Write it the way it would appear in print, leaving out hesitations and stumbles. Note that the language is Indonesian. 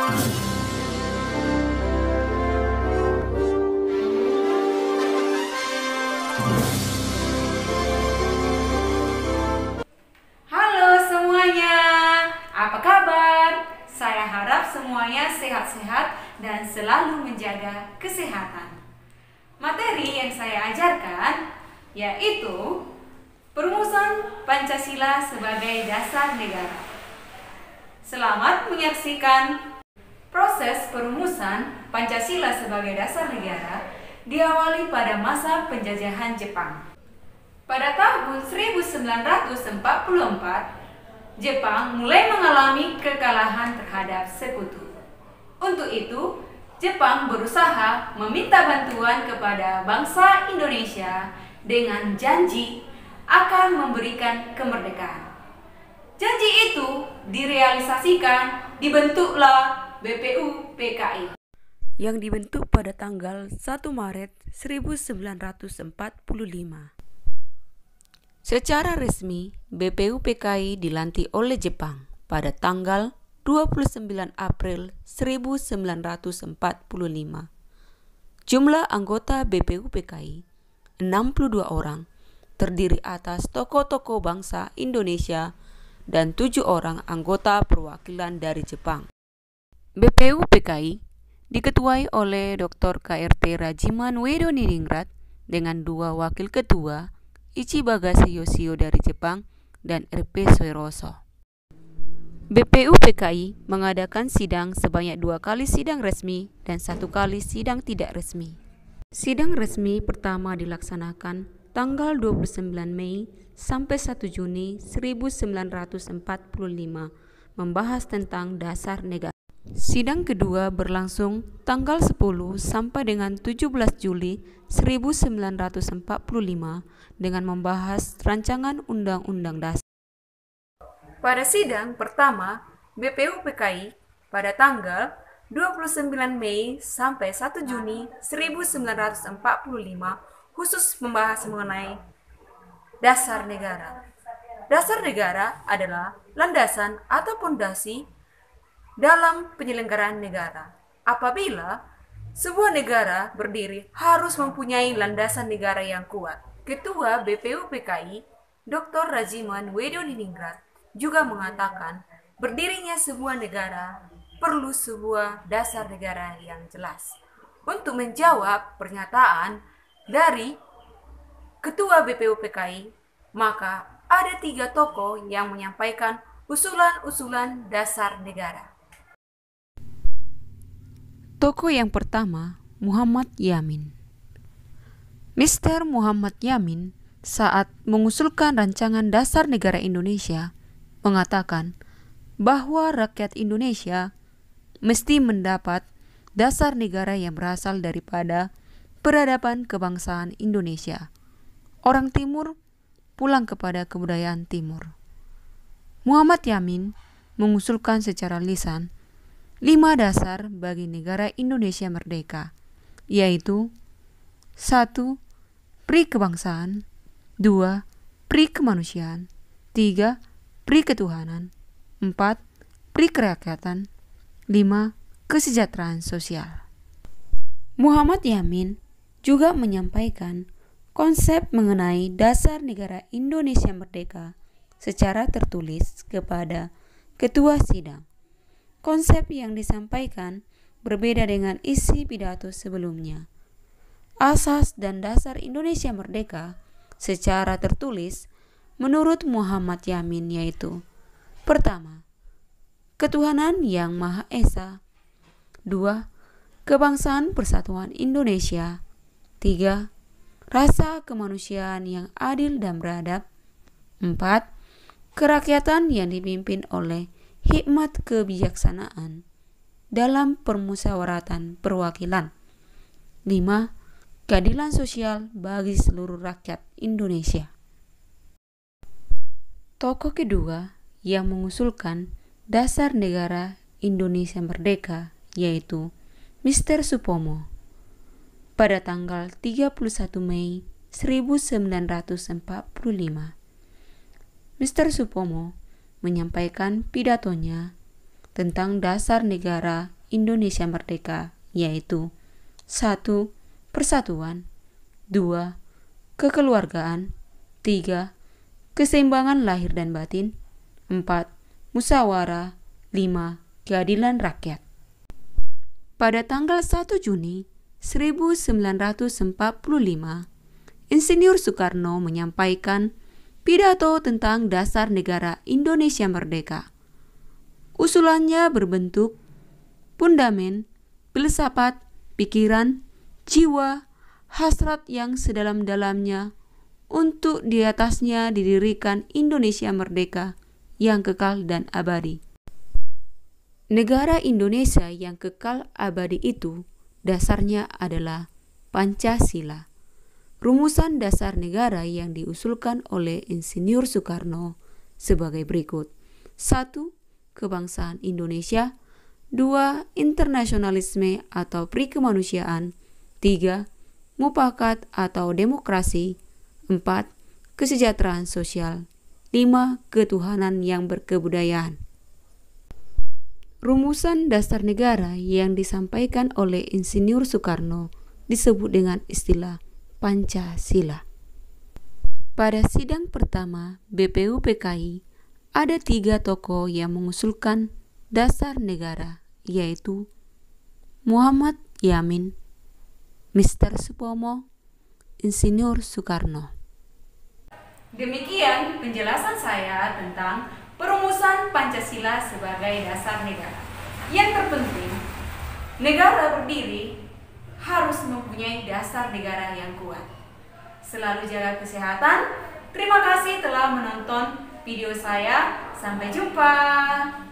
Halo semuanya, apa kabar? Saya harap semuanya sehat-sehat dan selalu menjaga kesehatan. Materi yang saya ajarkan yaitu perumusan Pancasila sebagai dasar negara. Selamat menyaksikan. Proses perumusan Pancasila sebagai dasar negara diawali pada masa penjajahan Jepang. Pada tahun 1944, Jepang mulai mengalami kekalahan terhadap sekutu. Untuk itu, Jepang berusaha meminta bantuan kepada bangsa Indonesia dengan janji akan memberikan kemerdekaan. Janji itu direalisasikan, dibentuklah BPU PKI yang dibentuk pada tanggal 1 Maret 1945. Secara resmi, BPU PKI dilantik oleh Jepang pada tanggal 29 April 1945. Jumlah anggota BPU PKI 62 orang, terdiri atas tokoh-tokoh bangsa Indonesia dan 7 orang anggota perwakilan dari Jepang. BPU PKI diketuai oleh Dr. KRT Rajiman Wedoningrat dengan 2 wakil ketua, Ichibagase Yoshio dari Jepang dan RP Soeroso. BPU PKI mengadakan sidang sebanyak 2 kali sidang resmi dan 1 kali sidang tidak resmi. Sidang resmi pertama dilaksanakan tanggal 29 Mei sampai 1 Juni 1945 membahas tentang dasar negara. Sidang kedua berlangsung tanggal 10 sampai dengan 17 Juli 1945 dengan membahas rancangan Undang-Undang Dasar. Pada sidang pertama, BPU PKI pada tanggal 29 Mei sampai 1 Juni 1945 khusus membahas mengenai dasar negara. Dasar negara adalah landasan atau fondasi dalam penyelenggaraan negara. Apabila sebuah negara berdiri harus mempunyai landasan negara yang kuat. Ketua BPU PKI, Dr. Rajiman Wedoningrat, juga mengatakan berdirinya sebuah negara perlu sebuah dasar negara yang jelas. Untuk menjawab pernyataan dari Ketua BPU PKI, maka ada 3 tokoh yang menyampaikan usulan-usulan dasar negara. Tokoh yang pertama, Muhammad Yamin. Mr. Muhammad Yamin saat mengusulkan rancangan dasar negara Indonesia mengatakan bahwa rakyat Indonesia mesti mendapat dasar negara yang berasal daripada peradaban kebangsaan Indonesia. Orang Timur pulang kepada kebudayaan Timur. Muhammad Yamin mengusulkan secara lisan 5 dasar bagi negara Indonesia merdeka, yaitu 1. Pri kebangsaan, 2. Pri kemanusiaan, 3. Pri ketuhanan, 4. Pri kerakyatan, 5. Kesejahteraan sosial. Muhammad Yamin juga menyampaikan konsep mengenai dasar negara Indonesia merdeka secara tertulis kepada ketua sidang. Konsep yang disampaikan berbeda dengan isi pidato sebelumnya. Asas dan dasar Indonesia merdeka secara tertulis menurut Muhammad Yamin yaitu: pertama, ketuhanan yang Maha Esa. 2. Kebangsaan persatuan Indonesia. 3. Rasa kemanusiaan yang adil dan beradab. 4. Kerakyatan yang dipimpin oleh hikmat kebijaksanaan dalam permusyawaratan perwakilan. 5. Keadilan sosial bagi seluruh rakyat Indonesia. Tokoh kedua yang mengusulkan dasar negara Indonesia merdeka yaitu Mr. Supomo. Pada tanggal 31 Mei 1945, Mr. Supomo menyampaikan pidatonya tentang dasar negara Indonesia merdeka, yaitu 1. Persatuan, 2. Kekeluargaan, 3. Keseimbangan lahir dan batin, 4. Musyawarah, 5. Keadilan rakyat. Pada tanggal 1 Juni 1945, Insinyur Soekarno menyampaikan pidato tentang dasar negara Indonesia merdeka. Usulannya berbentuk fundamen, filsafat, pikiran, jiwa, hasrat yang sedalam-dalamnya untuk di atasnya didirikan Indonesia merdeka yang kekal dan abadi. Negara Indonesia yang kekal abadi itu dasarnya adalah Pancasila. Rumusan dasar negara yang diusulkan oleh Insinyur Soekarno sebagai berikut. 1. Kebangsaan Indonesia. 2. Internasionalisme atau perikemanusiaan. 3. Mufakat atau demokrasi. 4. Kesejahteraan sosial. 5. Ketuhanan yang berkebudayaan. Rumusan dasar negara yang disampaikan oleh Insinyur Soekarno disebut dengan istilah Pancasila. Pada sidang pertama BPUPKI, ada 3 tokoh yang mengusulkan dasar negara, yaitu Muhammad Yamin, Mr. Supomo, Insinyur Soekarno. Demikian penjelasan saya tentang perumusan Pancasila sebagai dasar negara. Yang terpenting, negara berdiri harus mempunyai dasar negara yang kuat. Selalu jaga kesehatan. Terima kasih telah menonton video saya. Sampai jumpa.